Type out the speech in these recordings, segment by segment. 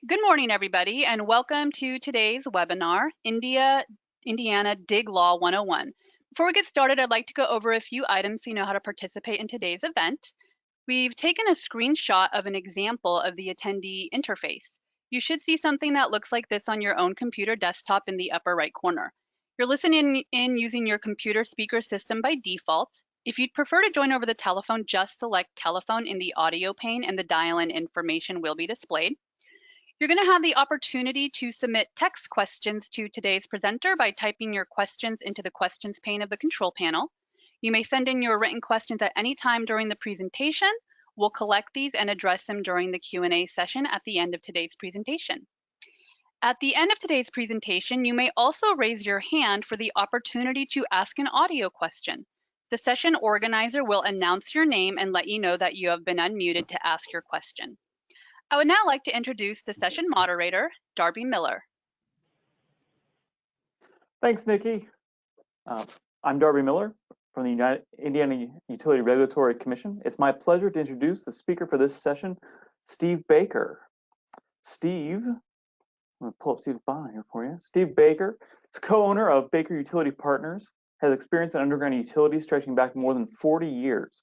Good morning, everybody, and welcome to today's webinar, Indiana Dig Law 101. Before we get started, I'd like to go over a few items so you know how to participate in today's event. We've taken a screenshot of an example of the attendee interface. You should see something that looks like this on your own computer desktop in the upper right corner. You're listening in using your computer speaker system by default. If you'd prefer to join over the telephone, just select telephone in the audio pane and the dial-in information will be displayed. You're going to have the opportunity to submit text questions to today's presenter by typing your questions into the questions pane of the control panel. You may send in your written questions at any time during the presentation. We'll collect these and address them during the Q&A session at the end of today's presentation. At the end of today's presentation, you may also raise your hand for the opportunity to ask an audio question. The session organizer will announce your name and let you know that you have been unmuted to ask your question. I would now like to introduce the session moderator, Darby Miller. Thanks, Nikki. I'm Darby Miller from the Indiana Utility Regulatory Commission. It's my pleasure to introduce the speaker for this session, Steve Baker. Steve, I'm going to pull up Steve's bio here for you. Steve Baker is co-owner of Baker Utility Partners, has experience in underground utilities stretching back more than 40 years.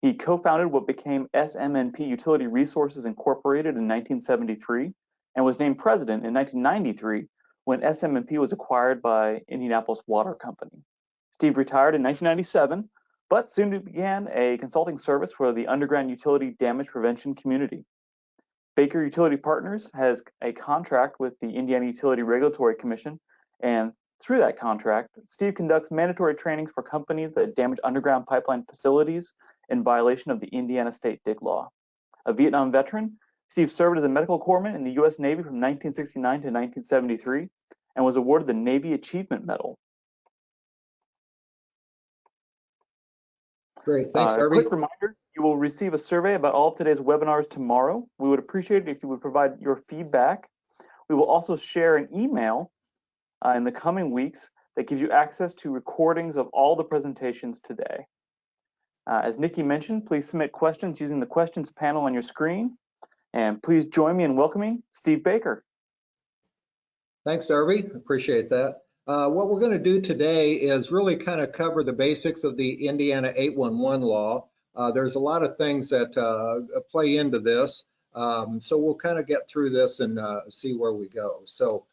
He co-founded what became SMNP Utility Resources Incorporated in 1973 and was named president in 1993 when SMNP was acquired by Indianapolis Water Company. Steve retired in 1997, but soon began a consulting service for the underground utility damage prevention community. Baker Utility Partners has a contract with the Indiana Utility Regulatory Commission, and through that contract, Steve conducts mandatory trainings for companies that damage underground pipeline facilities in violation of the Indiana State Dig Law. A Vietnam veteran, Steve served as a medical corpsman in the U.S. Navy from 1969 to 1973 and was awarded the Navy Achievement Medal. Great, thanks, Darby. Quick reminder, you will receive a survey about all of today's webinars tomorrow. We would appreciate it if you would provide your feedback. We will also share an email in the coming weeks that gives you access to recordings of all the presentations today. As Nikki mentioned, please submit questions using the questions panel on your screen. And please join me in welcoming Steve Baker. Thanks, Darby. Appreciate that. What we're going to do today is really kind of cover the basics of the Indiana 811 law. There's a lot of things that play into this. So we'll kind of get through this and see where we go. So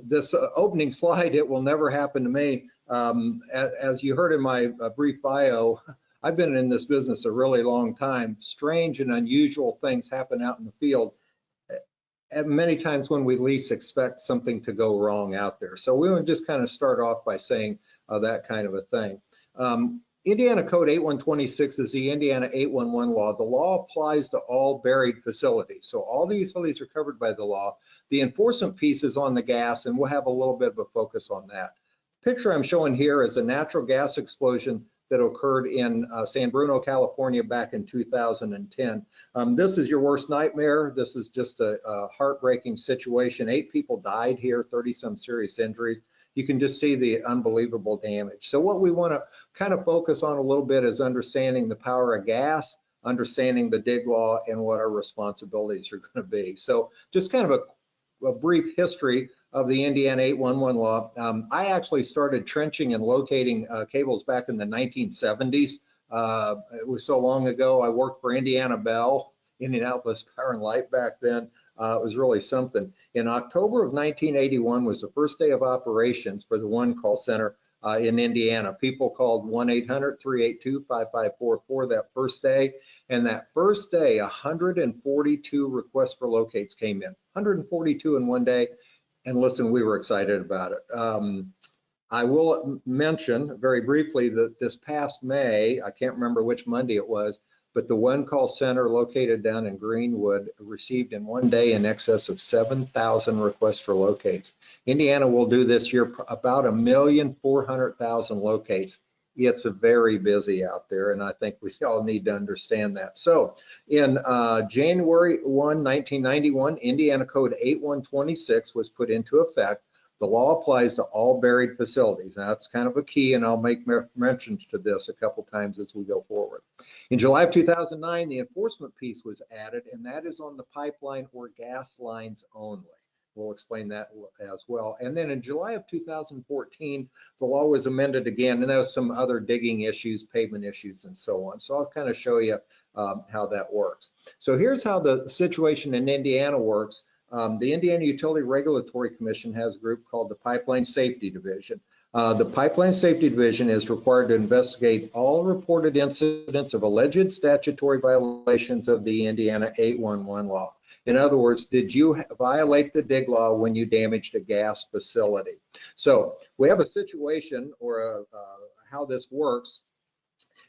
this opening slide, it will never happen to me. As you heard in my brief bio, I've been in this business a really long time. Strange and unusual things happen out in the field, and many times when we least expect something to go wrong out there. So we want to just kind of start off by saying that kind of a thing. Indiana Code 8126 is the Indiana 811 law. The law applies to all buried facilities. So all the utilities are covered by the law. The enforcement piece is on the gas, and we'll have a little bit of a focus on that. Picture I'm showing here is a natural gas explosion that occurred in San Bruno, California back in 2010. This is your worst nightmare. This is just a heartbreaking situation. 8 people died here, 30-some serious injuries. You can just see the unbelievable damage. So what we want to kind of focus on a little bit is understanding the power of gas, understanding the dig law, and what our responsibilities are going to be. So just kind of a brief history of the Indiana 811 law. I actually started trenching and locating cables back in the 1970s. It was so long ago. I worked for Indiana Bell, Indianapolis Power and Light back then. It was really something. In October of 1981 was the first day of operations for the One Call Center in Indiana. People called 1-800-382-5544 that first day. And that first day, 142 requests for locates came in. 142 in one day. And listen, we were excited about it. I will mention very briefly that this past May, I can't remember which Monday it was, but the One Call Center located down in Greenwood received in one day in excess of 7,000 requests for locates. Indiana will do this year about 1,400,000 locates. It's very busy out there, and I think we all need to understand that. So in January 1, 1991, Indiana Code 8126 was put into effect. The law applies to all buried facilities. Now, that's kind of a key, and I'll make mentions to this a couple times as we go forward. In July of 2009, the enforcement piece was added, and that is on the pipeline or gas lines only. We'll explain that as well. And then in July of 2014, the law was amended again, and there was some other digging issues, pavement issues, and so on. So I'll kind of show you how that works. So here's how the situation in Indiana works. The Indiana Utility Regulatory Commission has a group called the Pipeline Safety Division. The Pipeline Safety Division is required to investigate all reported incidents of alleged statutory violations of the Indiana 811 law. In other words, did you violate the dig law when you damaged a gas facility? So we have a situation or how this works.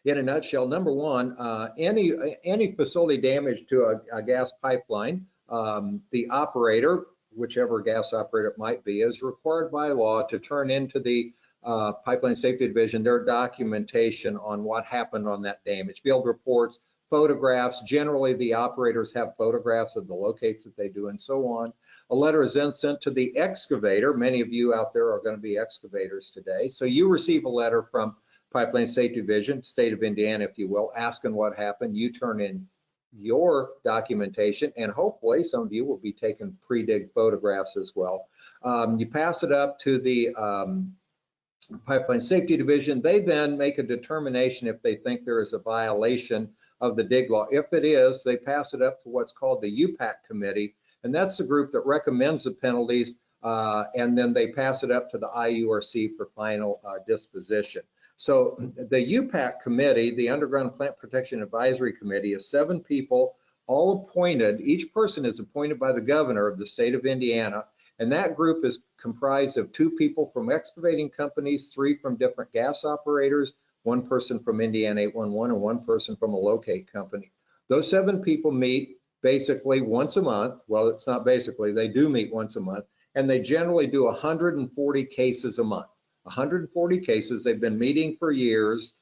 In a nutshell, number one, any facility damage to a gas pipeline, the operator, whichever gas operator it might be, is required by law to turn into the Pipeline Safety Division their documentation on what happened on that damage, field reports, photographs. Generally, the operators have photographs of the locates that they do and so on. A letter is then sent to the excavator. Many of you out there are going to be excavators today. So you receive a letter from Pipeline Safety Division, state of Indiana, if you will, asking what happened. You turn in your documentation, and hopefully some of you will be taking pre-dig photographs as well. You pass it up to the Pipeline Safety Division. They then make a determination if they think there is a violation of the dig law. If it is, they pass it up to what's called the UPPAC committee, and that's the group that recommends the penalties, and then they pass it up to the IURC for final disposition. So the UPPAC committee, the Underground Plant Protection Advisory Committee, is 7 people, all appointed. Each person is appointed by the governor of the state of Indiana, and that group is comprised of 2 people from excavating companies, 3 from different gas operators, 1 person from Indiana 811, and 1 person from a locate company. Those 7 people meet basically once a month. Well, it's not basically, they do meet once a month, and they generally do 140 cases a month. 140 cases. They've been meeting for years,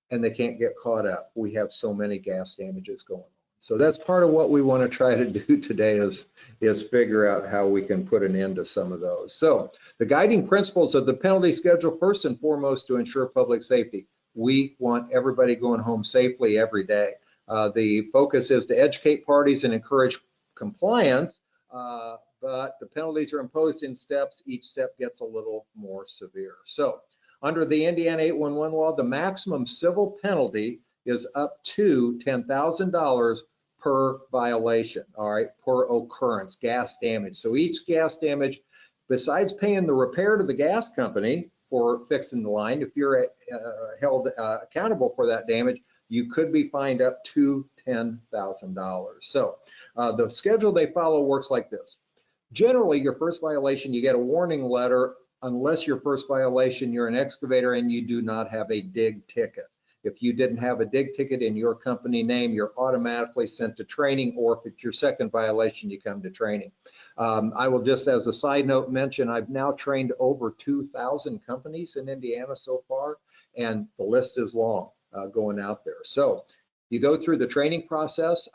and they can't get caught up. We have so many gas damages going on. So that's part of what we want to try to do today is figure out how we can put an end to some of those. So the guiding principles of the penalty schedule, first and foremost, to ensure public safety. We want everybody going home safely every day. The focus is to educate parties and encourage compliance, but the penalties are imposed in steps. Each step gets a little more severe. So under the Indiana 811 law, the maximum civil penalty is up to $10,000 per violation, all right, per occurrence, gas damage. So each gas damage, besides paying the repair to the gas company for fixing the line, if you're held accountable for that damage, you could be fined up to $10,000. So the schedule they follow works like this. Generally, your first violation, you get a warning letter. Unless your first violation, you're an excavator and you do not have a dig ticket. If you didn't have a dig ticket in your company name, you're automatically sent to training, or if it's your second violation, you come to training. I will just, as a side note, mention I've now trained over 2,000 companies in Indiana so far, and the list is long going out there. So you go through the training process.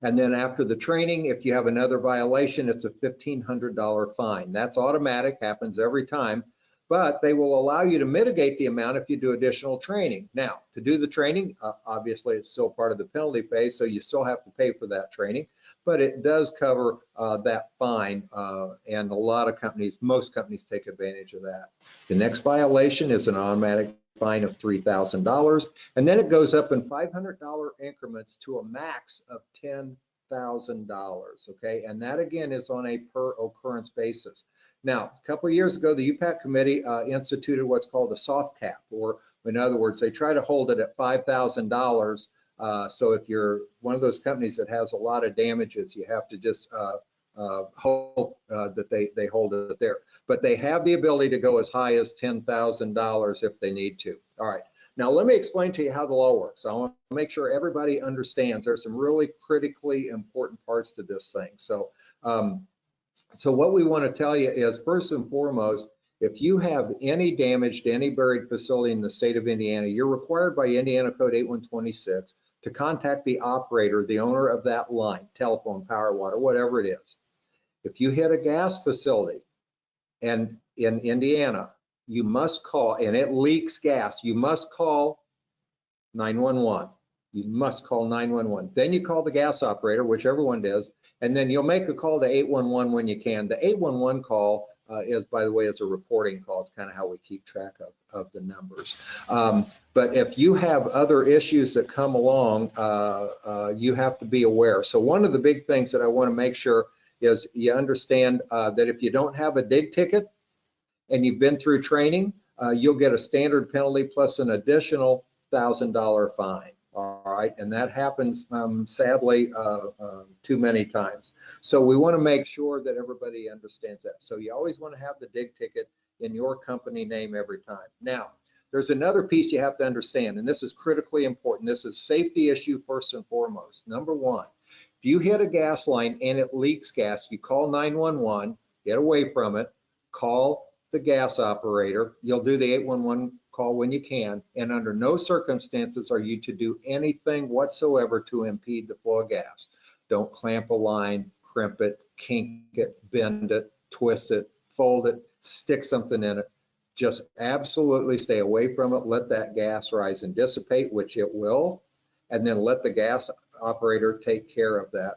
And then after the training, if you have another violation, it's a $1,500 fine. That's automatic, happens every time, but they will allow you to mitigate the amount if you do additional training. Now, to do the training, obviously it's still part of the penalty phase, so you still have to pay for that training, but it does cover that fine, and a lot of companies, most companies take advantage of that. The next violation is an automatic fine of $3,000, and then it goes up in $500 increments to a max of $10,000, okay? And that again is on a per occurrence basis. Now, a couple of years ago, the UPPAC committee instituted what's called a soft cap, or in other words, they try to hold it at $5,000. So if you're one of those companies that has a lot of damages, you have to just hope that they hold it there. But they have the ability to go as high as $10,000 if they need to. All right. Now, let me explain to you how the law works. I want to make sure everybody understands. There's some really critically important parts to this thing. So, so what we want to tell you is, first and foremost, if you have any damage to any buried facility in the state of Indiana, you're required by Indiana Code 8126 to contact the operator, the owner of that line, telephone, power, water, whatever it is. If you hit a gas facility And in Indiana, you must call, and it leaks gas, you must call 911. You must call 911. Then you call the gas operator, whichever one it is, and then you'll make a call to 811 when you can. The 811 call is, by the way, it's a reporting call. It's kind of how we keep track of the numbers. But if you have other issues that come along, you have to be aware. So one of the big things that I want to make sure is you understand that if you don't have a dig ticket and you've been through training, you'll get a standard penalty plus an additional $1,000 fine. All right, and that happens sadly too many times. So we want to make sure that everybody understands that. So you always want to have the dig ticket in your company name every time. Now, there's another piece you have to understand, and this is critically important. This is safety issue first and foremost. Number one, if you hit a gas line and it leaks gas, you call 911, get away from it, call the gas operator. You'll do the 811 call when you can, and under no circumstances are you to do anything whatsoever to impede the flow of gas. Don't clamp a line, crimp it, kink it, bend it, twist it, fold it, stick something in it. Just absolutely stay away from it. Let that gas rise and dissipate, which it will, and then let the gas operator take care of that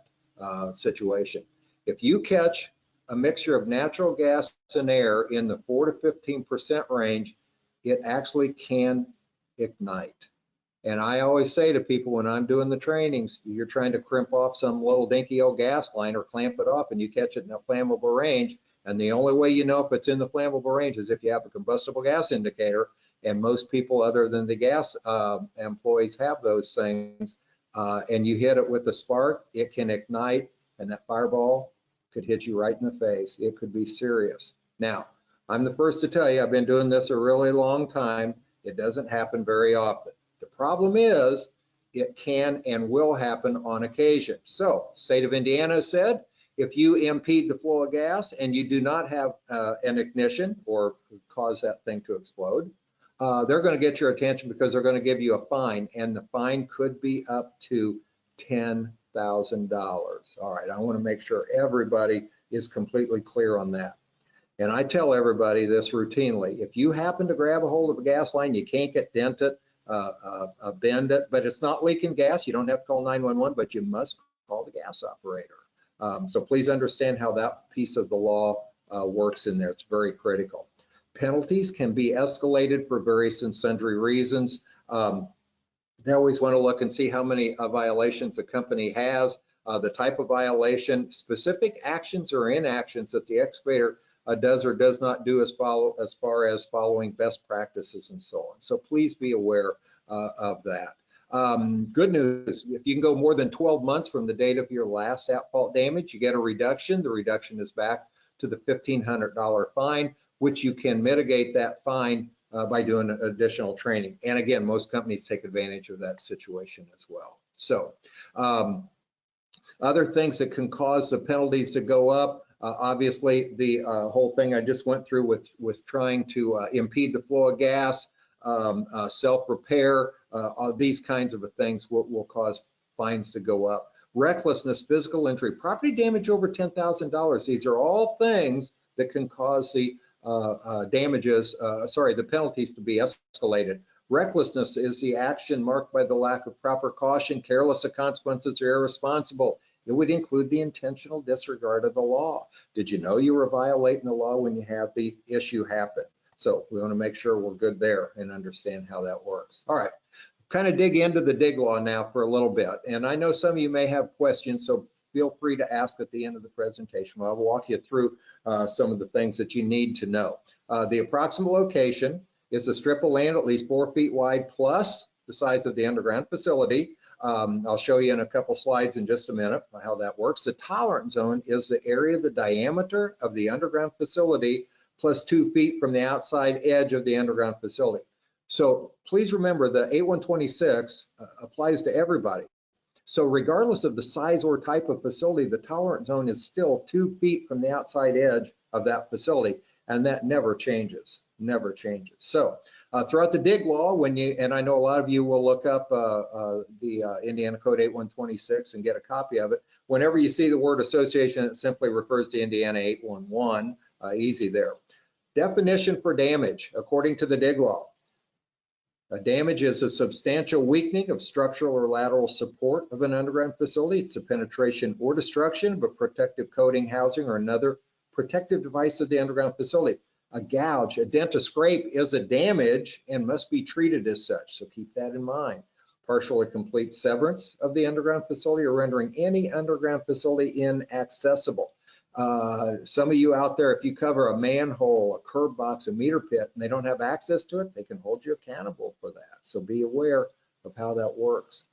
situation. If you catch a mixture of natural gas and air in the 4 to 15% range, it actually can ignite. And I always say to people when I'm doing the trainings, you're trying to crimp off some little dinky old gas line or clamp it off and you catch it in a flammable range. And the only way you know if it's in the flammable range is if you have a combustible gas indicator. And most people other than the gas employees have those things. And you hit it with a spark, it can ignite, and that fireball could hit you right in the face. It could be serious. Now, I'm the first to tell you, I've been doing this a really long time. It doesn't happen very often. The problem is it can and will happen on occasion. So, state of Indiana said, if you impede the flow of gas and you do not have an ignition or cause that thing to explode, they're going to get your attention because they're going to give you a fine, and the fine could be up to $10,000. All right, I want to make sure everybody is completely clear on that. And I tell everybody this routinely. If you happen to grab a hold of a gas line, you can't get dent it, bend it, but it's not leaking gas, you don't have to call 911, but you must call the gas operator. So please understand how that piece of the law works in there. It's very critical. Penalties can be escalated for various and sundry reasons. They always want to look and see how many violations the company has, the type of violation, specific actions or inactions that the excavator does or does not do as far as following best practices and so on. So please be aware of that. Good news, if you can go more than 12 months from the date of your last at-fault damage, you get a reduction. The reduction is back to the $1,500 fine, which you can mitigate that fine by doing additional training. And again, most companies take advantage of that situation as well. So other things that can cause the penalties to go up, obviously the whole thing I just went through with trying to impede the flow of gas, self-repair, these kinds of things will cause fines to go up. Recklessness, physical injury, property damage over $10,000. These are all things that can cause the the penalties to be escalated. Recklessness is the action marked by the lack of proper caution, careless of consequences, or irresponsible. It would include the intentional disregard of the law. Did you know you were violating the law when you had the issue happen? So we want to make sure we're good there and understand how that works. All right, kind of dig into the dig law now for a little bit. And I know some of you may have questions, so feel free to ask at the end of the presentation. I'll walk you through some of the things that you need to know. The approximate location is a strip of land at least 4 feet wide plus the size of the underground facility. I'll show you in a couple slides in just a minute how that works. The tolerance zone is the area, the diameter of the underground facility plus 2 feet from the outside edge of the underground facility. So please remember the 8126 applies to everybody. So regardless of the size or type of facility, the tolerance zone is still 2 feet from the outside edge of that facility, and that never changes, never changes. So throughout the dig law, and I know a lot of you will look up the Indiana Code 8126 and get a copy of it. Whenever you see the word association, it simply refers to Indiana 811. easy there. Definition for damage, according to the dig law. A damage is a substantial weakening of structural or lateral support of an underground facility. It's a penetration or destruction of a protective coating, housing, or another protective device of the underground facility. A gouge, a dent, a scrape is a damage and must be treated as such, so keep that in mind. Partial or complete severance of the underground facility or rendering any underground facility inaccessible. Some of you out there, if you cover a manhole, a curb box, a meter pit, and they don't have access to it, they can hold you accountable for that. So be aware of how that works.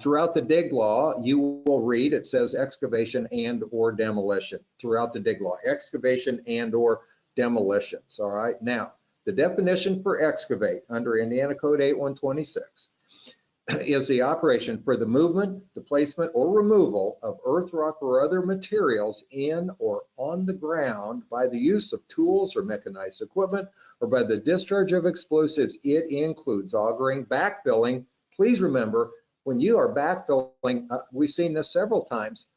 Throughout the dig law, you will read, it says excavation and or demolition. Throughout the dig law, excavation and or demolitions, all right? Now, the definition for excavate under Indiana Code 8126 is the operation for the movement, the placement, or removal of earth, rock, or other materials in or on the ground by the use of tools or mechanized equipment, or by the discharge of explosives. It includes augering, backfilling. Please remember, when you are backfilling, we've seen this several times,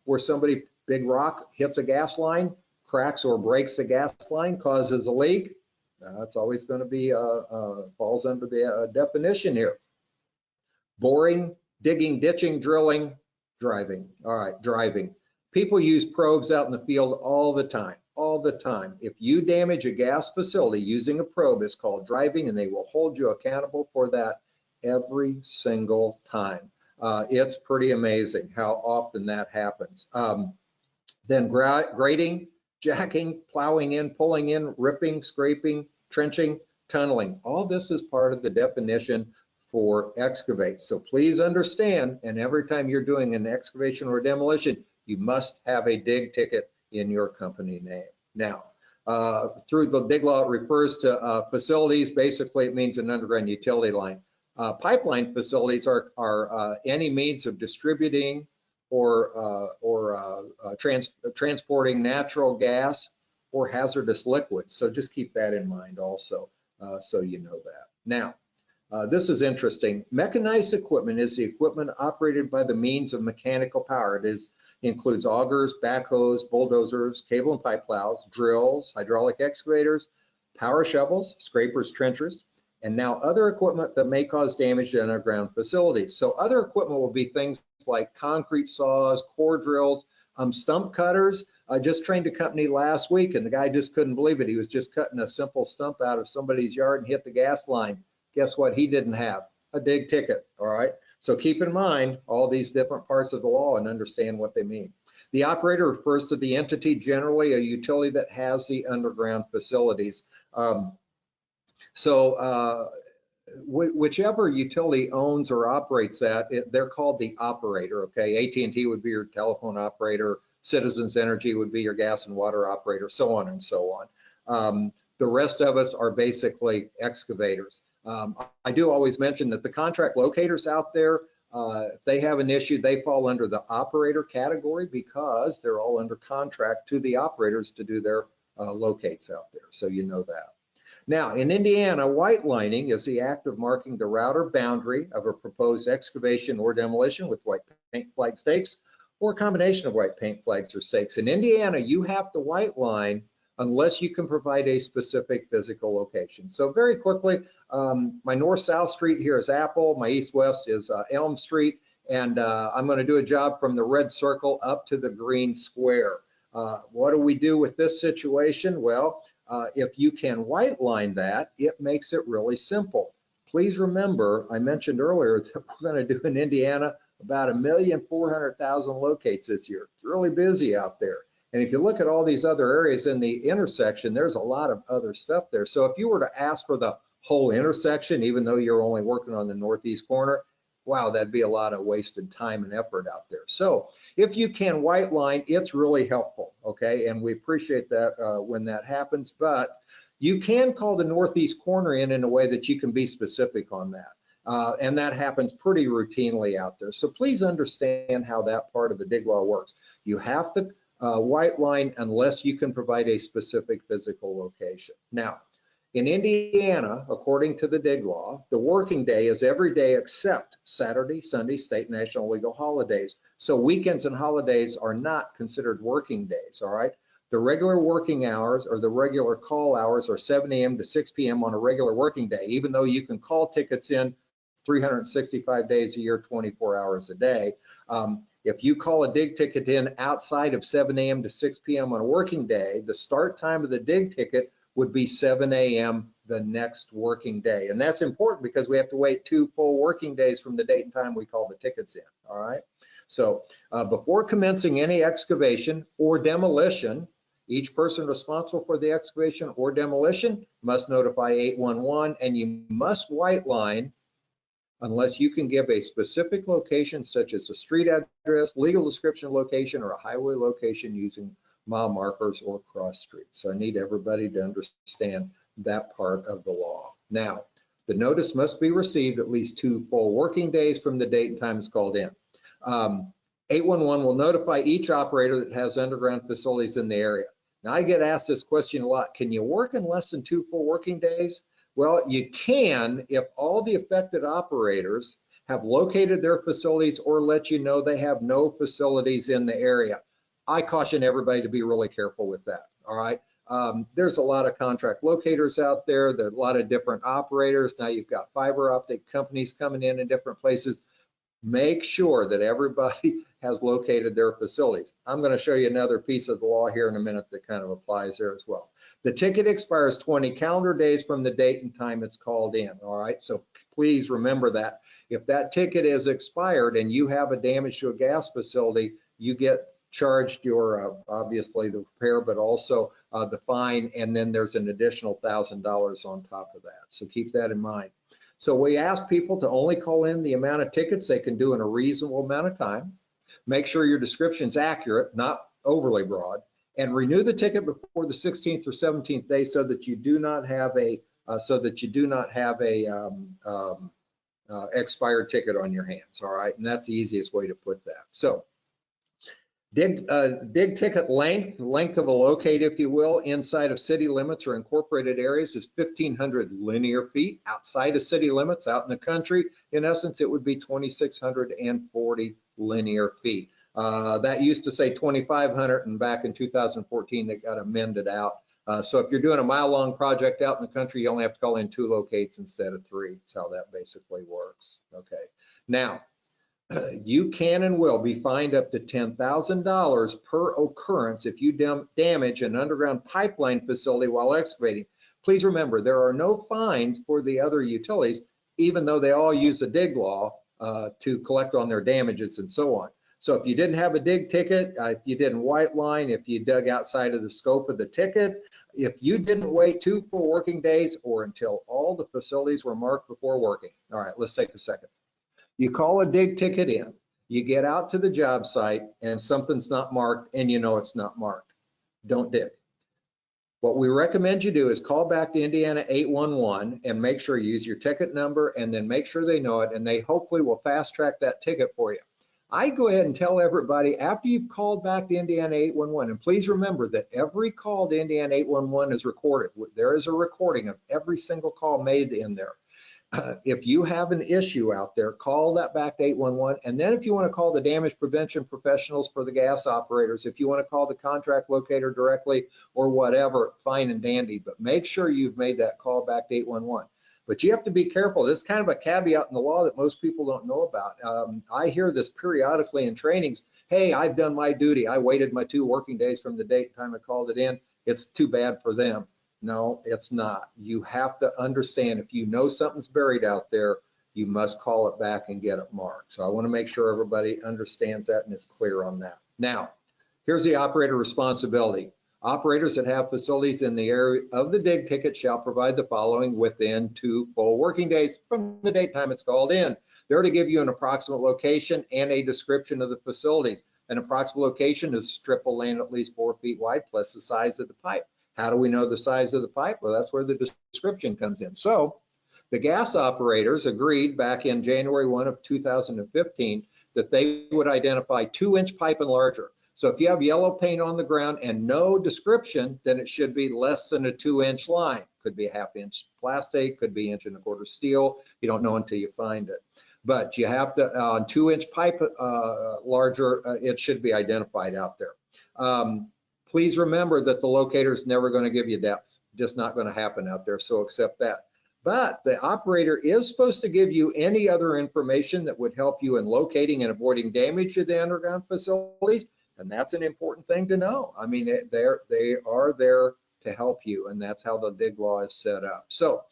where somebody, big rock, hits a gas line, cracks or breaks the gas line, causes a leak. It's always going to be, falls under the definition here. Boring, digging, ditching, drilling, driving. All right, driving. People use probes out in the field all the time, all the time. If you damage a gas facility using a probe, it's called driving, and they will hold you accountable for that every single time. It's pretty amazing how often that happens. Then grading, jacking, plowing in, pulling in, ripping, scraping, trenching, tunneling. All this is part of the definition for excavate. So please understand, and every time you're doing an excavation or demolition, you must have a dig ticket in your company name. Now, through the dig law, it refers to facilities. Basically, it means an underground utility line. Pipeline facilities are any means of distributing or transporting natural gas or hazardous liquids. So just keep that in mind also, so you know that. Now, this is interesting. Mechanized equipment is the equipment operated by the means of mechanical power. It includes augers, backhoes, bulldozers, cable and pipe plows, drills, hydraulic excavators, power shovels, scrapers, trenchers, and now other equipment that may cause damage to underground facilities. So other equipment will be things like concrete saws, core drills, stump cutters. I just trained a company last week, and the guy just couldn't believe it. He was just cutting a simple stump out of somebody's yard and hit the gas line. Guess what he didn't have? A dig ticket, all right? So keep in mind all these different parts of the law and understand what they mean. The operator refers to the entity, generally a utility that has the underground facilities. Whichever utility owns or operates that, they're called the operator, okay? AT&T would be your telephone operator, Citizens Energy would be your gas and water operator, so on and so on. The rest of us are basically excavators. I do always mention that the contract locators out there, if they have an issue, they fall under the operator category because they're all under contract to the operators to do their locates out there, so you know that. Now, in Indiana, white lining is the act of marking the route or boundary of a proposed excavation or demolition with white paint flag stakes or a combination of white paint flags or stakes. In Indiana, you have to white line unless you can provide a specific physical location. So very quickly, my north-south street here is Apple, my east-west is Elm Street, and I'm gonna do a job from the red circle up to the green square. What do we do with this situation? Well, if you can white line that, it makes it really simple. Please remember, I mentioned earlier that we're gonna do in Indiana about 1,400,000 locates this year. It's really busy out there. And if you look at all these other areas in the intersection, there's a lot of other stuff there. So if you were to ask for the whole intersection, even though you're only working on the northeast corner, wow, that'd be a lot of wasted time and effort out there. So if you can white line, it's really helpful, okay? And we appreciate that when that happens, but you can call the northeast corner in a way that you can be specific on that. And that happens pretty routinely out there. So please understand how that part of the dig law works. You have to white line unless you can provide a specific physical location. Now, in Indiana, according to the dig law, the working day is every day except Saturday, Sunday, state, national, legal holidays. So weekends and holidays are not considered working days, all right? The regular working hours or the regular call hours are 7 a.m. to 6 p.m. on a regular working day, even though you can call tickets in 365 days a year, 24 hours a day. If you call a dig ticket in outside of 7 a.m. to 6 p.m. on a working day, the start time of the dig ticket would be 7 a.m. the next working day. And that's important because we have to wait 2 full working days from the date and time we call the tickets in, all right? So before commencing any excavation or demolition, each person responsible for the excavation or demolition must notify 811, and you must white line unless you can give a specific location such as a street address, legal description location, or a highway location using mile markers or cross streets. So I need everybody to understand that part of the law. Now, the notice must be received at least 2 full working days from the date and time it's called in. 811 will notify each operator that has underground facilities in the area. Now, I get asked this question a lot. Can you work in less than 2 full working days? Well, you can if all the affected operators have located their facilities or let you know they have no facilities in the area. I caution everybody to be really careful with that, all right? There's a lot of contract locators out there. There are a lot of different operators. Now you've got fiber optic companies coming in different places. Make sure that everybody has located their facilities. I'm going to show you another piece of the law here in a minute that kind of applies there as well. The ticket expires 20 calendar days from the date and time it's called in, all right? So please remember that. If that ticket is expired and you have a damage to a gas facility, you get charged your, obviously the repair, but also the fine, and then there's an additional $1,000 on top of that. So keep that in mind. So we ask people to only call in the amount of tickets they can do in a reasonable amount of time. Make sure your description's accurate, not overly broad, and renew the ticket before the 16th or 17th day so that you do not have a expired ticket on your hands. All right, and that's the easiest way to put that. So dig ticket length of a locate, if you will, inside of city limits or incorporated areas is 1,500 linear feet. Outside of city limits, out in the country, in essence, it would be 2,640 linear feet. That used to say 2,500, and back in 2014, they got amended out. So if you're doing a mile-long project out in the country, you only have to call in 2 locates instead of 3. That's how that basically works. Okay. Now, you can and will be fined up to $10,000 per occurrence if you damage an underground pipeline facility while excavating. Please remember, there are no fines for the other utilities, even though they all use the dig law to collect on their damages and so on. So if you didn't have a dig ticket, if you didn't white line, if you dug outside of the scope of the ticket, if you didn't wait 2 full working days or until all the facilities were marked before working. All right, let's take a second. You call a dig ticket in, you get out to the job site and something's not marked and you know it's not marked. Don't dig. What we recommend you do is call back to Indiana 811 and make sure you use your ticket number and then make sure they know it, and they hopefully will fast track that ticket for you. I go ahead and tell everybody after you've called back to Indiana 811, and please remember that every call to Indiana 811 is recorded. There is a recording of every single call made in there. If you have an issue out there, call that back to 811. And then if you want to call the damage prevention professionals for the gas operators, if you want to call the contract locator directly or whatever, fine and dandy. But make sure you've made that call back to 811. But you have to be careful. This is kind of a caveat in the law that most people don't know about. I hear this periodically in trainings. Hey, I've done my duty. I waited my 2 working days from the date and time I called it in. It's too bad for them. No, it's not. You have to understand, if you know something's buried out there, you must call it back and get it marked. So I want to make sure everybody understands that and is clear on that. Now, here's the operator responsibility. Operators that have facilities in the area of the dig ticket shall provide the following within 2 full working days from the date time it's called in. They're to give you an approximate location and a description of the facilities. An approximate location is a strip of land at least 4 feet wide plus the size of the pipe. How do we know the size of the pipe? Well, that's where the description comes in. So the gas operators agreed back in January 1 of 2015 that they would identify 2-inch pipe and larger. So if you have yellow paint on the ground and no description, then it should be less than a 2-inch line. Could be a 1/2 inch plastic, could be 1 1/4 inch steel. You don't know until you find it. But you have to, on 2-inch pipe larger, it should be identified out there. Please remember that the locator is never going to give you depth. Just not going to happen out there, so accept that. But the operator is supposed to give you any other information that would help you in locating and avoiding damage to the underground facilities, and that's an important thing to know. I mean, they are there to help you, and that's how the dig law is set up. So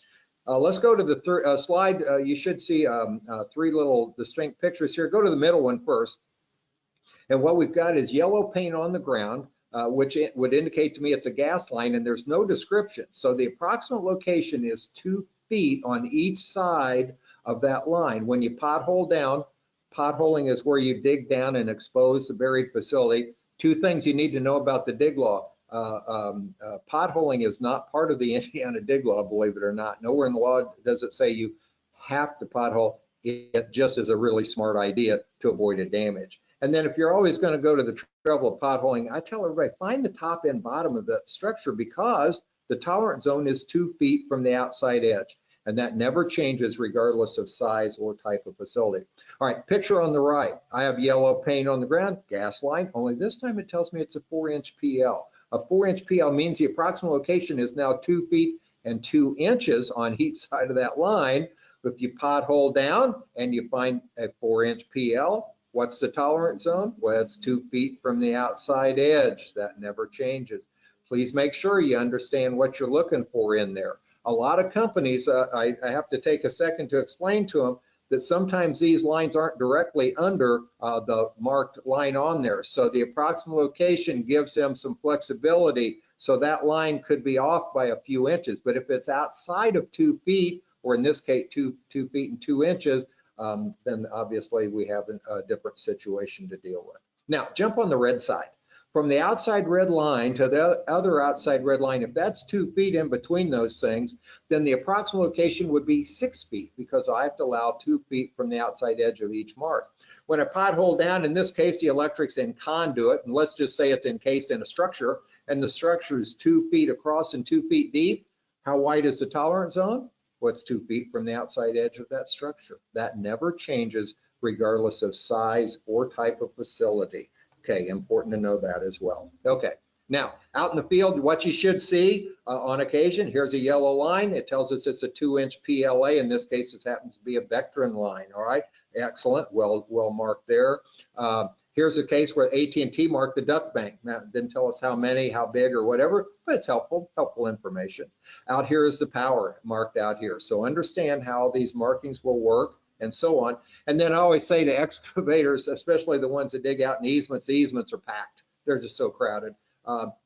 let's go to the slide. You should see 3 little distinct pictures here. Go to the middle one first. And what we've got is yellow paint on the ground, which would indicate to me it's a gas line, and there's no description. So the approximate location is 2 feet on each side of that line. When you pothole down, potholing is where you dig down and expose the buried facility. 2 things you need to know about the dig law. Potholing is not part of the Indiana dig law, believe it or not. Nowhere in the law does it say you have to pothole. It just is a really smart idea to avoid a damage. And then if you're always going to go to the trouble of potholing, I tell everybody, find the top and bottom of the structure, because the tolerance zone is 2 feet from the outside edge, and that never changes regardless of size or type of facility. All right, picture on the right. I have yellow paint on the ground, gas line, only this time it tells me it's a 4-inch PL. A 4-inch PL means the approximate location is now 2 feet and 2 inches on each side of that line. If you pothole down and you find a 4-inch PL, what's the tolerance zone? Well, it's 2 feet from the outside edge. That never changes. Please make sure you understand what you're looking for in there. A lot of companies, I have to take a second to explain to them that sometimes these lines aren't directly under the marked line on there. So the approximate location gives them some flexibility. So that line could be off by a few inches. But if it's outside of 2 feet, or in this case, 2 feet and 2 inches, then obviously we have a different situation to deal with. Now, jump on the red side. From the outside red line to the other outside red line, if that's 2 feet in between those things, then the approximate location would be 6 feet, because I have to allow 2 feet from the outside edge of each mark. When I pothole down, in this case, the electric's in conduit, and let's just say it's encased in a structure, and the structure is 2 feet across and 2 feet deep. How wide is the tolerance zone? Well, it's 2 feet from the outside edge of that structure. That never changes regardless of size or type of facility. Okay, important to know that as well. Okay, now out in the field, what you should see on occasion, here's a yellow line. It tells us it's a 2-inch PLA. In this case, it happens to be a Vectran line. All right, excellent, well marked there. Here's a case where AT&T marked the duct bank. Now, it didn't tell us how many, how big, or whatever, but it's helpful information. Out here is the power marked out here. So understand how these markings will work and so on. And then I always say to excavators, especially the ones that dig out in easements, the easements are packed. They're just so crowded.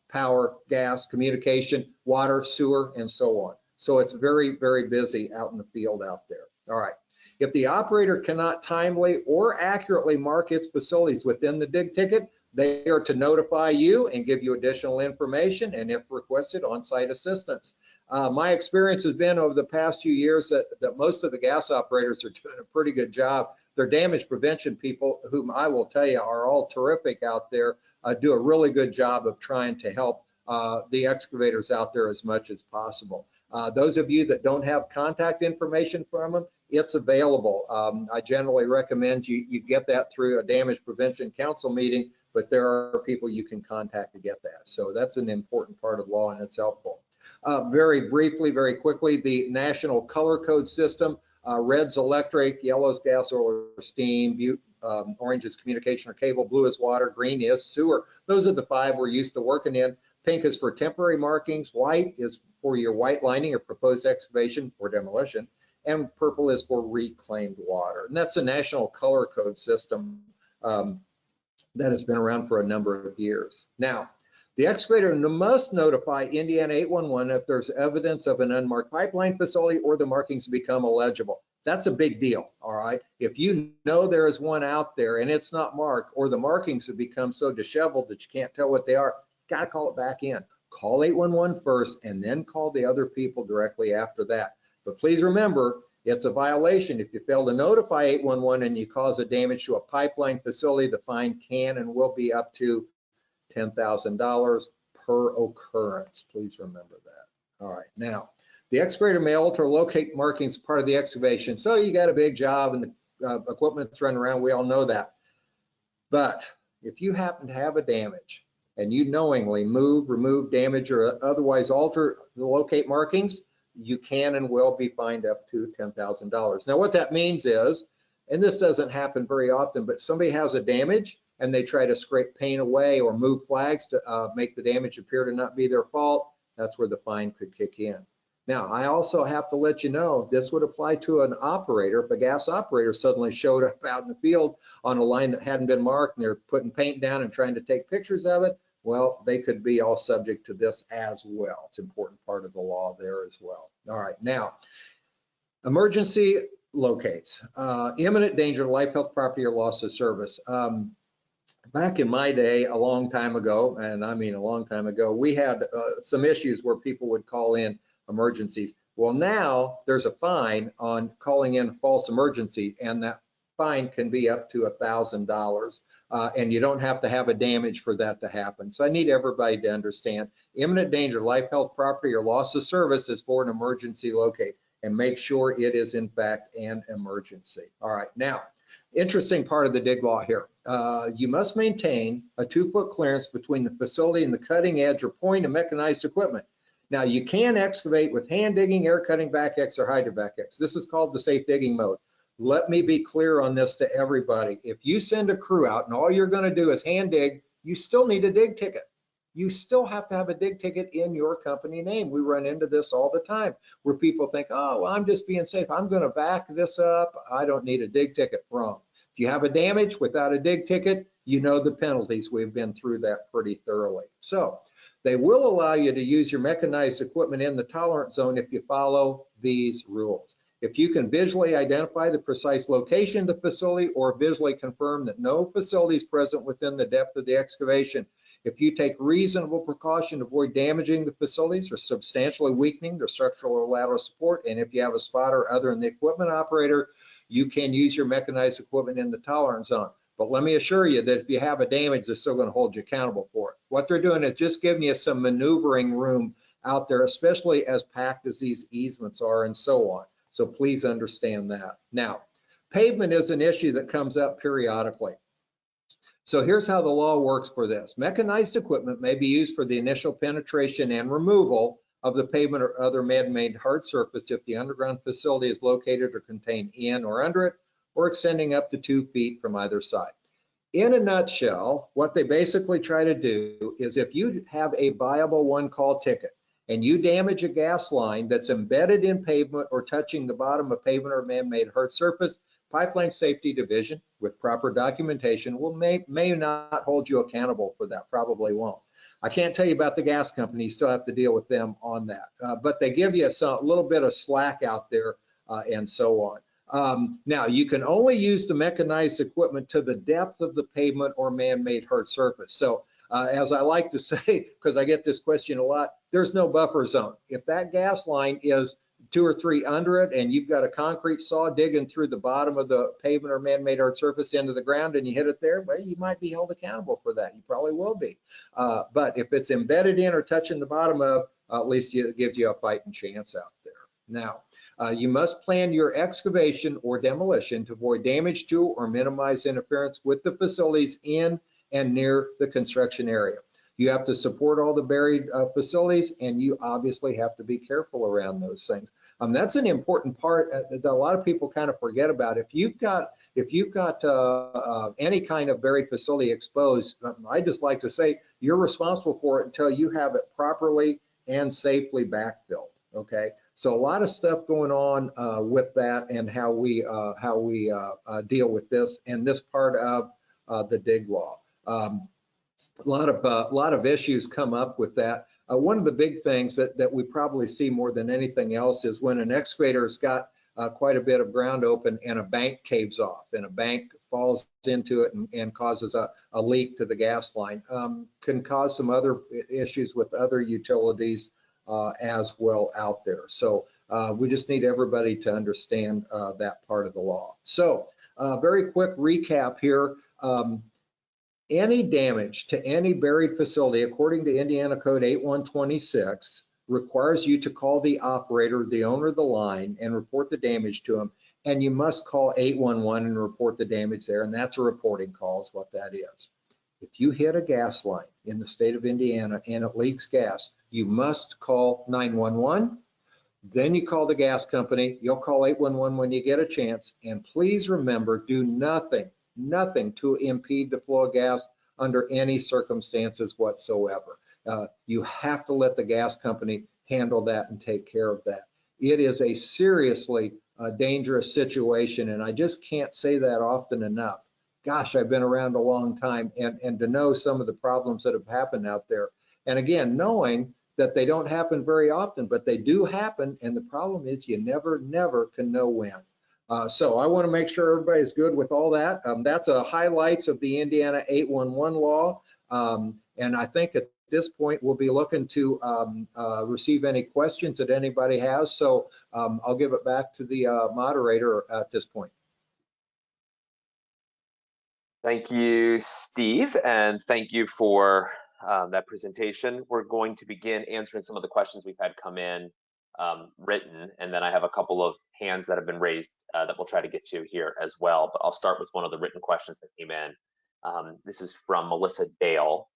Power, gas, communication, water, sewer, and so on. So it's very, very busy out in the field out there. All right. If the operator cannot timely or accurately mark its facilities within the dig ticket, they are to notify you and give you additional information, and if requested, on-site assistance. My experience has been over the past few years that most of the gas operators are doing a pretty good job. Their damage prevention people, whom I will tell you are all terrific out there, do a really good job of trying to help the excavators out there as much as possible. Those of you that don't have contact information from them, it's available. I generally recommend you get that through a damage prevention council meeting, but there are people you can contact to get that. So that's an important part of law, and it's helpful. Very briefly, very quickly, the national color code system, red's electric, yellow's gas, oil, or steam, orange is communication or cable, blue is water, green is sewer. Those are the 5 we're used to working in. Pink is for temporary markings, white is for your white lining or proposed excavation or demolition, and purple is for reclaimed water. And that's a national color code system that has been around for a number of years. Now, the excavator must notify Indiana 811 if there's evidence of an unmarked pipeline facility or the markings become illegible. That's a big deal, all right? If you know there is one out there and it's not marked, or the markings have become so disheveled that you can't tell what they are, got to call it back in. Call 811 first and then call the other people directly after that. But please remember, it's a violation. If you fail to notify 811 and you cause a damage to a pipeline facility, the fine can and will be up to $10,000 per occurrence. Please remember that. All right, now, the excavator may alter or locate markings as part of the excavation. So you got a big job and the equipment's running around, we all know that. But if you happen to have a damage and you knowingly move, remove, damage, or otherwise alter the locate markings, you can and will be fined up to $10,000. Now what that means is, and this doesn't happen very often, but somebody has a damage and they try to scrape paint away or move flags to make the damage appear to not be their fault, that's where the fine could kick in. Now, I also have to let you know, this would apply to an operator. If a gas operator suddenly showed up out in the field on a line that hadn't been marked and they're putting paint down and trying to take pictures of it, well, they could be all subject to this as well. It's an important part of the law there as well. All right, now, emergency locates, imminent danger to life, health, property, or loss of service. Back in my day, a long time ago, and I mean a long time ago, we had some issues where people would call in emergencies. Well, now there's a fine on calling in false emergency, and that fine can be up to $1,000, and you don't have to have a damage for that to happen. So I need everybody to understand, imminent danger, life, health, property, or loss of service is for an emergency locate, and make sure it is in fact an emergency. All right, now, interesting part of the dig law here. You must maintain a 2-foot clearance between the facility and the cutting edge or point of mechanized equipment. Now, you can excavate with hand digging, air cutting back X, or hydrovac X. This is called the safe digging mode. Let me be clear on this to everybody. If you send a crew out and all you're going to do is hand dig, you still need a dig ticket. You still have to have a dig ticket in your company name. We run into this all the time where people think, oh, well, I'm just being safe. I'm going to back this up. I don't need a dig ticket. Wrong. If you have a damage without a dig ticket, you know the penalties. We've been through that pretty thoroughly. So they will allow you to use your mechanized equipment in the tolerance zone if you follow these rules. If you can visually identify the precise location of the facility or visually confirm that no facility is present within the depth of the excavation, if you take reasonable precaution to avoid damaging the facilities or substantially weakening their structural or lateral support, and if you have a spotter other than the equipment operator, you can use your mechanized equipment in the tolerance zone. But let me assure you that if you have a damage, they're still going to hold you accountable for it. What they're doing is just giving you some maneuvering room out there, especially as packed as these easements are and so on. So please understand that. Now, pavement is an issue that comes up periodically. So here's how the law works for this. Mechanized equipment may be used for the initial penetration and removal of the pavement or other man-made hard surface if the underground facility is located or contained in or under it, or extending up to 2 feet from either side. In a nutshell, what they basically try to do is if you have a viable one-call ticket and you damage a gas line that's embedded in pavement or touching the bottom of pavement or man-made hard surface, Pipeline Safety Division, with proper documentation, may not hold you accountable for that, probably won't. I can't tell you about the gas company, you still have to deal with them on that. But they give you a little bit of slack out there and so on. Now, you can only use the mechanized equipment to the depth of the pavement or man-made hard surface. So as I like to say, because I get this question a lot, there's no buffer zone. If that gas line is 2 or 3 under it and you've got a concrete saw digging through the bottom of the pavement or man-made hard surface into the ground and you hit it there, well, you might be held accountable for that. You probably will be. But if it's embedded in or touching the bottom of, at least it gives you a fighting chance out there. Now, you must plan your excavation or demolition to avoid damage to or minimize interference with the facilities in and near the construction area. You have to support all the buried facilities, and you obviously have to be careful around those things. That's an important part that a lot of people kind of forget about. If you've got any kind of buried facility exposed, I just like to say you're responsible for it until you have it properly and safely backfilled. Okay, so a lot of stuff going on with that and how we deal with this and this part of the dig law. A lot of issues come up with that. One of the big things that we probably see more than anything else is when an excavator's got quite a bit of ground open and a bank caves off and a bank falls into it and causes a leak to the gas line. Can cause some other issues with other utilities as well out there. So we just need everybody to understand that part of the law. So very quick recap here. Any damage to any buried facility, according to Indiana Code 8126, requires you to call the operator, the owner of the line, and report the damage to him. And you must call 811 and report the damage there. And that's a reporting call is what that is. If you hit a gas line in the state of Indiana and it leaks gas, you must call 911. Then you call the gas company. You'll call 811 when you get a chance. And please remember, do nothing to impede the flow of gas under any circumstances whatsoever. You have to let the gas company handle that and take care of that. It is a seriously dangerous situation, and I just can't say that often enough. Gosh, I've been around a long time, and to know some of the problems that have happened out there. And again, knowing that they don't happen very often, but they do happen, and the problem is you never can know when. So I want to make sure everybody's good with all that. That's highlights of the Indiana 811 law, and I think at this point we'll be looking to receive any questions that anybody has. So I'll give it back to the moderator at this point. Thank you, Steve, and thank you for that presentation. We're going to begin answering some of the questions we've had come in written, and then I have a couple of hands that have been raised that we'll try to get to here as well. But I'll start with one of the written questions that came in. This is from Melissa Dale,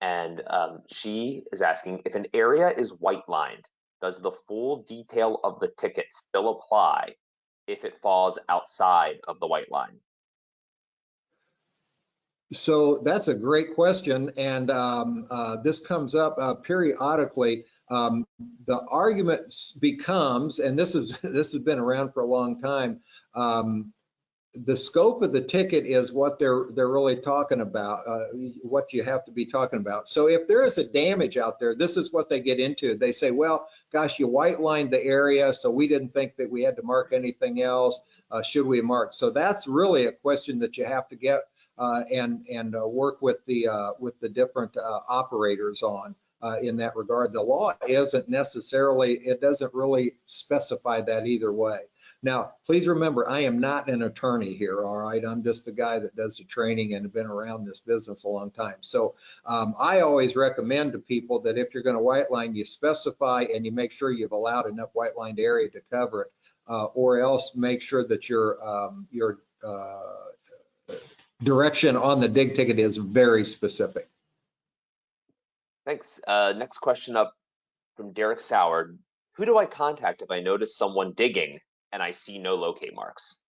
and she is asking, if an area is white lined, does the full detail of the ticket still apply if it falls outside of the white line? So that's a great question, and this comes up periodically. The argument becomes, and this has been around for a long time, the scope of the ticket is what they're really talking about, what you have to be talking about. So if there is a damage out there, this is what they get into. They say, well, gosh, you white lined the area, so we didn't think that we had to mark anything else. Should we mark? So that's really a question that you have to get and work with the different operators on in that regard. The law isn't necessarily, it doesn't really specify that either way. Now, please remember, I am not an attorney here, all right? I'm just a guy that does the training and have been around this business a long time. So I always recommend to people that if you're going to white line, you specify and you make sure you've allowed enough white lined area to cover it, or else make sure that your direction on the dig ticket is very specific. Thanks. Next question up from Derek Sauer. Who do I contact if I notice someone digging and I see no locate marks?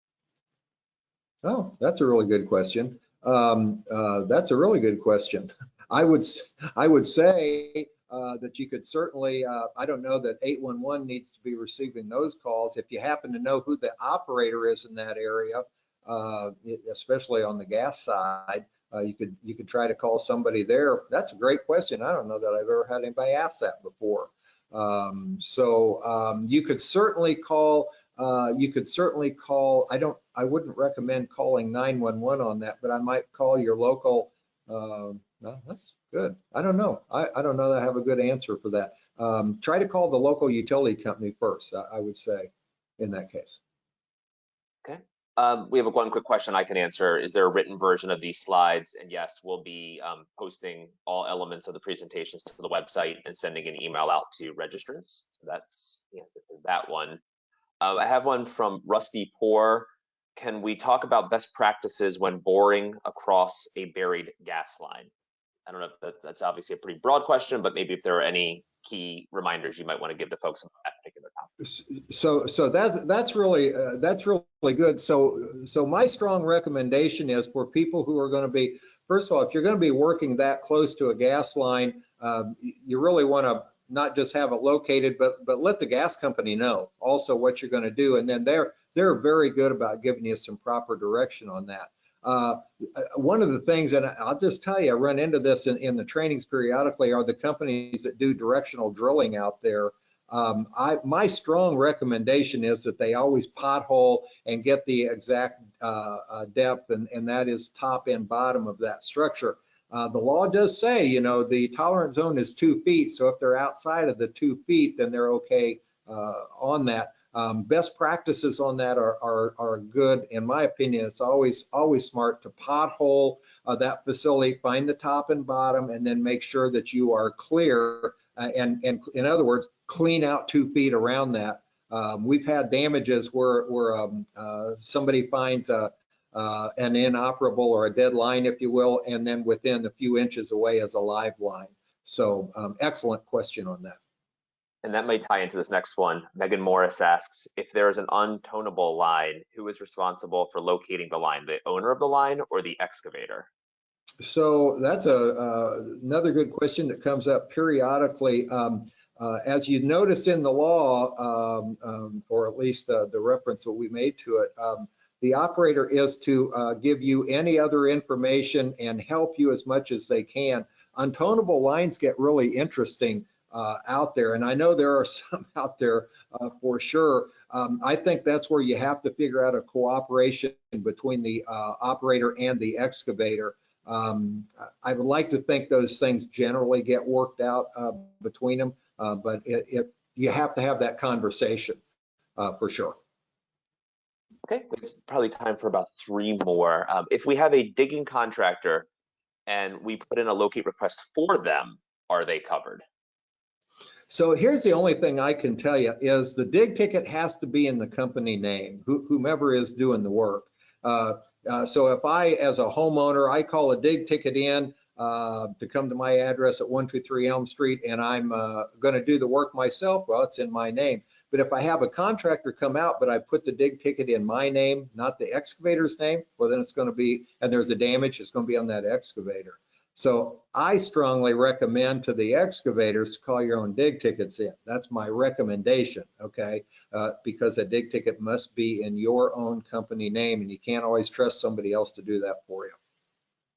Oh, that's a really good question. That's a really good question. I would say that you could certainly, I don't know that 811 needs to be receiving those calls. If you happen to know who the operator is in that area, especially on the gas side, you could try to call somebody there. That's a great question. I don't know that I've ever had anybody ask that before. You could certainly call. I wouldn't recommend calling 911 on that, but I might call your local. No, that's good. I don't know. I don't know that I have a good answer for that. Try to call the local utility company first, I would say, in that case. Okay. We have one quick question I can answer. Is there a written version of these slides? And yes, we'll be posting all elements of the presentations to the website and sending an email out to registrants. So that's the answer to that one. I have one from Rusty Poor. Can we talk about best practices when boring across a buried gas line? I don't know if that's obviously a pretty broad question, but maybe if there are any key reminders you might want to give to folks about that particular topic. So that's really good. So my strong recommendation is for people who are going to be, first of all, if you're going to be working that close to a gas line, you really want to not just have it located, but let the gas company know also what you're going to do, and then they're very good about giving you some proper direction on that. One of the things, and I'll just tell you, I run into this in the trainings periodically, are the companies that do directional drilling out there. My strong recommendation is that they always pothole and get the exact depth, and that is top and bottom of that structure. The law does say, you know, the tolerance zone is 2 feet, so if they're outside of the 2 feet, then they're okay on that. Best practices on that are good. In my opinion, it's always smart to pothole that facility, find the top and bottom, and then make sure that you are clear, and in other words, clean out 2 feet around that. We've had damages where somebody finds an inoperable or a dead line, if you will, and then within a few inches away is a live line. So excellent question on that. And that may tie into this next one. Megan Morris asks, if there is an untonable line, who is responsible for locating the line, the owner of the line or the excavator? So that's another good question that comes up periodically. As you notice in the law, or at least the reference that we made to it, the operator is to give you any other information and help you as much as they can. Untonable lines get really interesting out there, and I know there are some out there for sure. I think that's where you have to figure out a cooperation between the operator and the excavator. I would like to think those things generally get worked out between them, but you have to have that conversation for sure. Okay, there's probably time for about 3 more. If we have a digging contractor and we put in a locate request for them, are they covered? So here's the only thing I can tell you is the dig ticket has to be in the company name, whomever is doing the work. So if I, as a homeowner, I call a dig ticket in to come to my address at 123 Elm Street, and I'm going to do the work myself, well, it's in my name. But if I have a contractor come out, but I put the dig ticket in my name, not the excavator's name, well, then it's going to be, and there's a damage, it's going to be on that excavator. So I strongly recommend to the excavators to call your own dig tickets in. That's my recommendation, okay? Because a dig ticket must be in your own company name, and you can't always trust somebody else to do that for you.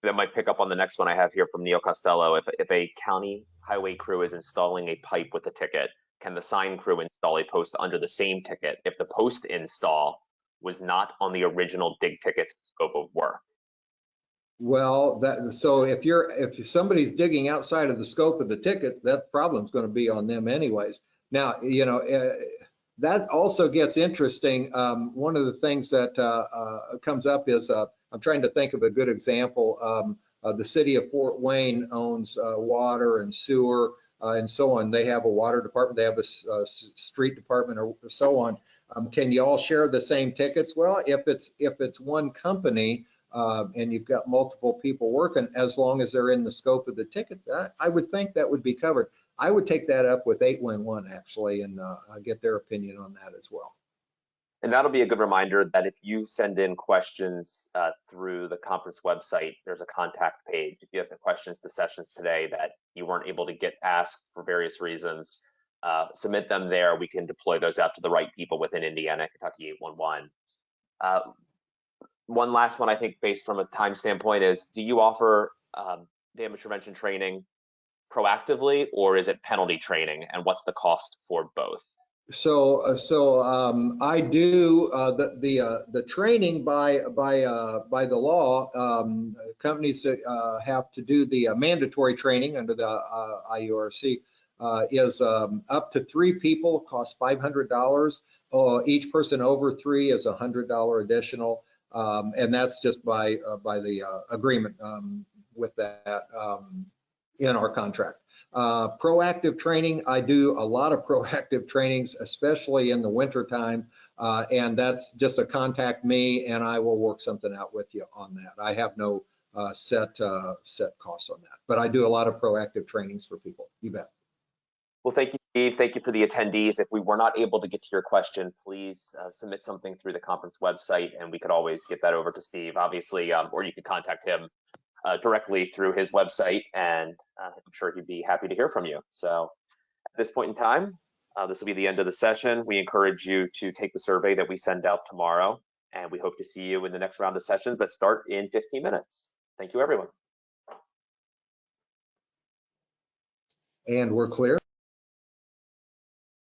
That might pick up on the next one I have here from Neil Costello. If a county highway crew is installing a pipe with a ticket, can the sign crew install a post under the same ticket if the post install was not on the original dig ticket's scope of work? Well, so if somebody's digging outside of the scope of the ticket, that problem's going to be on them anyways. Now, you know, that also gets interesting. One of the things that comes up is I'm trying to think of a good example. The city of Fort Wayne owns water and sewer and so on. They have a water department, they have a street department, or so on. Can you all share the same tickets? Well, if it's one company, and you've got multiple people working, as long as they're in the scope of the ticket, I would think that would be covered. I would take that up with 811 actually, and get their opinion on that as well. And that'll be a good reminder that if you send in questions through the conference website, there's a contact page. If you have the questions to sessions today that you weren't able to get asked for various reasons, submit them there. We can deploy those out to the right people within Indiana, Kentucky 811. One last one, I think, based from a time standpoint, is do you offer damage prevention training proactively, or is it penalty training, and what's the cost for both? So I do the training by the law. Companies have to do the mandatory training under the IURC is up to 3 people, costs $500. Each person over 3 is $100 additional. And that's just by the agreement with that in our contract. Proactive training, I do a lot of proactive trainings, especially in the winter time, and that's just a contact me and I will work something out with you on that. I have no set costs on that, but I do a lot of proactive trainings for people. You bet. Well, thank you, Steve. Thank you for the attendees. If we were not able to get to your question, please submit something through the conference website, and we could always get that over to Steve, obviously, or you could contact him directly through his website, and I'm sure he'd be happy to hear from you. So at this point in time, this will be the end of the session. We encourage you to take the survey that we send out tomorrow, and we hope to see you in the next round of sessions that start in 15 minutes. Thank you, everyone. And we're clear.